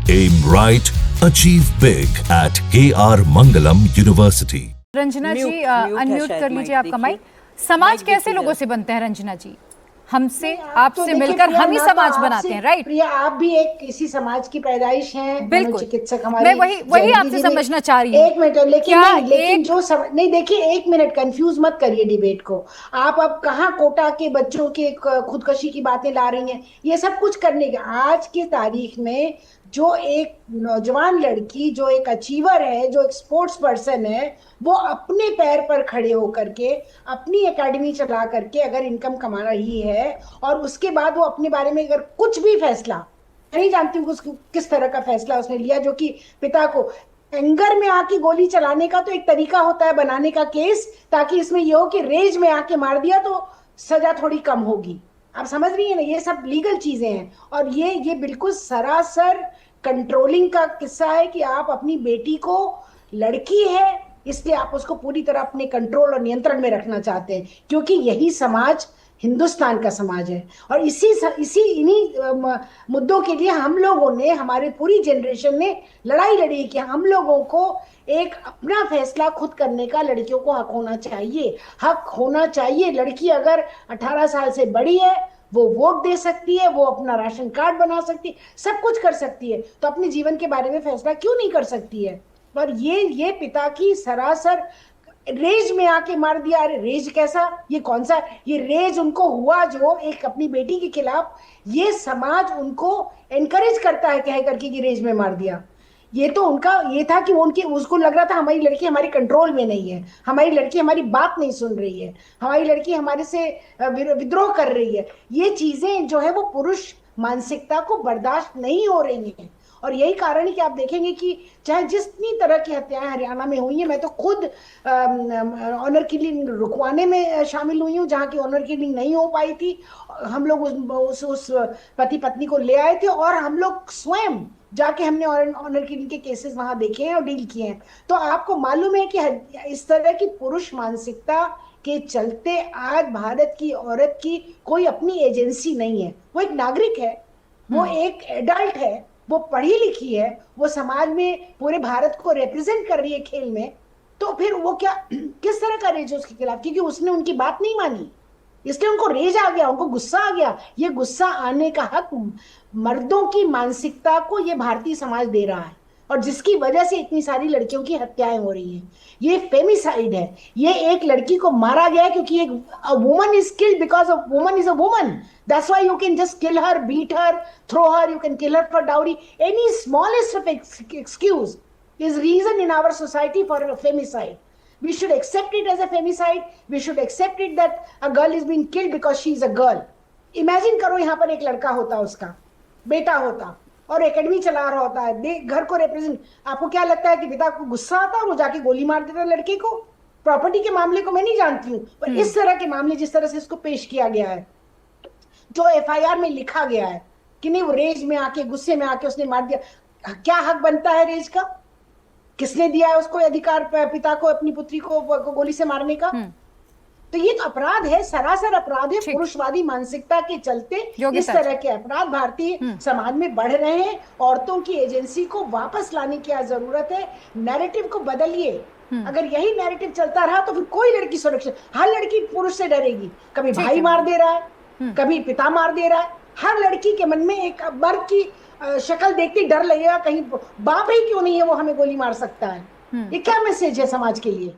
Aim right, achieve big at KR Mangalam University. Ranjana ji unmute कर लीजिए आपका माइक। समाज कैसे लोगों से बनते हैं रंजना जी? हमसे, आपसे मिलकर हम ही समाज बनाते हैं, राइट? प्रिया, आप भी एक इसी समाज की पैदाइश हैं, मनोचिकित्सक हमारी। मैं वही आपसे समझना चाह रही हूँ। एक मिनट, लेकिन जो नहीं, देखिए एक मिनट, कंफ्यूज मत करिए डिबेट को। आप अब कहाँ कोटा के बच्चों के खुदकशी की बातें ला रही हैं? ये सब कुछ करने के आज की तारीख में जो एक नौजवान लड़की, जो एक अचीवर है, जो एक स्पोर्ट्स पर्सन है, वो अपने पैर पर खड़े होकर के अपनी एकेडमी चला करके अगर इनकम कमा रही है और उसके बाद वो अपने बारे में अगर कुछ भी फैसला, मैं नहीं जानती हूँ किस तरह का फैसला उसने लिया, जो कि पिता को एंगर में आके गोली चलाने का तो एक तरीका होता है बनाने का केस, ताकि इसमें ये हो कि रेज में आके मार दिया तो सजा थोड़ी कम होगी। आप समझ रही है ना, ये सब लीगल चीजें हैं। और ये बिल्कुल सरासर कंट्रोलिंग का किस्सा है कि आप अपनी बेटी को, लड़की है इसलिए आप उसको पूरी तरह अपने कंट्रोल और नियंत्रण में रखना चाहते हैं, क्योंकि यही समाज हिंदुस्तान का समाज है। और इन्हीं मुद्दों के लिए हम लोगों ने, हमारे पूरी जनरेशन ने लड़ाई लड़ी कि हम लोगों को एक अपना फैसला खुद करने का लड़कियों को हक होना चाहिए। हक होना चाहिए। लड़की अगर 18 साल से बड़ी है, वो वोट दे सकती है, वो अपना राशन कार्ड बना सकती है, सब कुछ कर सकती है, तो अपने जीवन के बारे में फैसला क्यों नहीं कर सकती है? पर ये पिता की सरासर रेज में आके मार दिया। अरे रेज कैसा, ये कौन सा, ये रेज उनको हुआ जो एक अपनी बेटी के खिलाफ ये समाज उनको एनकरेज करता है कह करके कि रेज में मार दिया। ये तो उनका ये था कि उसको लग रहा था हमारी लड़की हमारी कंट्रोल में नहीं है, हमारी लड़की हमारी बात नहीं सुन रही है, हमारी लड़की हमारे से विद्रोह कर रही है। ये चीजें जो है वो पुरुष मानसिकता को बर्दाश्त नहीं हो रही हैं। और यही कारण है कि आप देखेंगे कि चाहे जितनी तरह की हत्याएं हरियाणा में हुई हैं, मैं तो खुद ऑनर किलिंग रुकवाने में शामिल हुई हूँ जहाँ की ऑनर किलिंग नहीं हो पाई थी। हम लोग उस पति पत्नी को ले आए थे और हम लोग स्वयं जाके हमने ऑनर किलिंग के केसेस वहां देखे हैं और डील किए हैं। तो आपको मालूम है कि इस तरह की पुरुष मानसिकता के चलते आज भारत की औरत की कोई अपनी एजेंसी नहीं है। वो एक नागरिक है, वो एक एडल्ट है, वो पढ़ी लिखी है, वो समाज में पूरे भारत को रिप्रेजेंट कर रही है खेल में। तो फिर वो क्या, किस तरह का रेज है उसके खिलाफ? क्योंकि उसने उनकी बात नहीं मानी, इसलिए उनको रेज आ गया, उनको गुस्सा आ गया। ये गुस्सा आने का हक मर्दों की मानसिकता को ये भारतीय समाज दे रहा है, और जिसकी वजह से इतनी सारी लड़कियों की हत्याएं हो रही हैं। ये फेमिसाइड है। ये एक लड़की को मारा गया क्योंकि एक woman is killed because of woman is a woman. That's why you can just kill her, beat her, throw her, you can kill her for dowry. Any smallest of excuse is reason in our society for a femicide. We should accept it as a femicide. We should accept it that a girl is being killed because she is a girl. Imagine करो यहाँ पर एक लड़का होता, उसका बेटा होता और एकेडमी चला रहा होता है, घर को रिप्रेजेंट। आपको क्या लगता है कि पिता को गुस्सा आता है, वो जाके गोली मार देता लड़के को? प्रॉपर्टी के मामले को मैं नहीं जानती हूँ, पर इस तरह के मामले जिस तरह से इसको पेश किया गया है, जो एफआईआर में लिखा गया है कि नहीं वो रेज में आके, गुस्से में आके उसने मार दिया, क्या हक बनता है रेज का? किसने दिया है उसको अधिकार पिता को अपनी पुत्री को गोली से मारने का? तो ये तो अपराध है, सरासर अपराध है। पुरुषवादी मानसिकता के चलते इस तरह के अपराध भारतीय समाज में बढ़ रहे हैं। औरतों की एजेंसी को वापस लाने की जरूरत है। नैरेटिव को बदलिए। अगर यही नैरेटिव चलता रहा तो फिर कोई लड़की सुरक्षित, हर लड़की पुरुष से डरेगी। कभी भाई मार दे रहा है, कभी पिता मार दे रहा है। हर लड़की के मन में एक मर्द की शक्ल देखती डर लगेगा, कहीं बाप ही क्यों नहीं है वो हमें गोली मार सकता है। ये क्या मैसेज है समाज के लिए?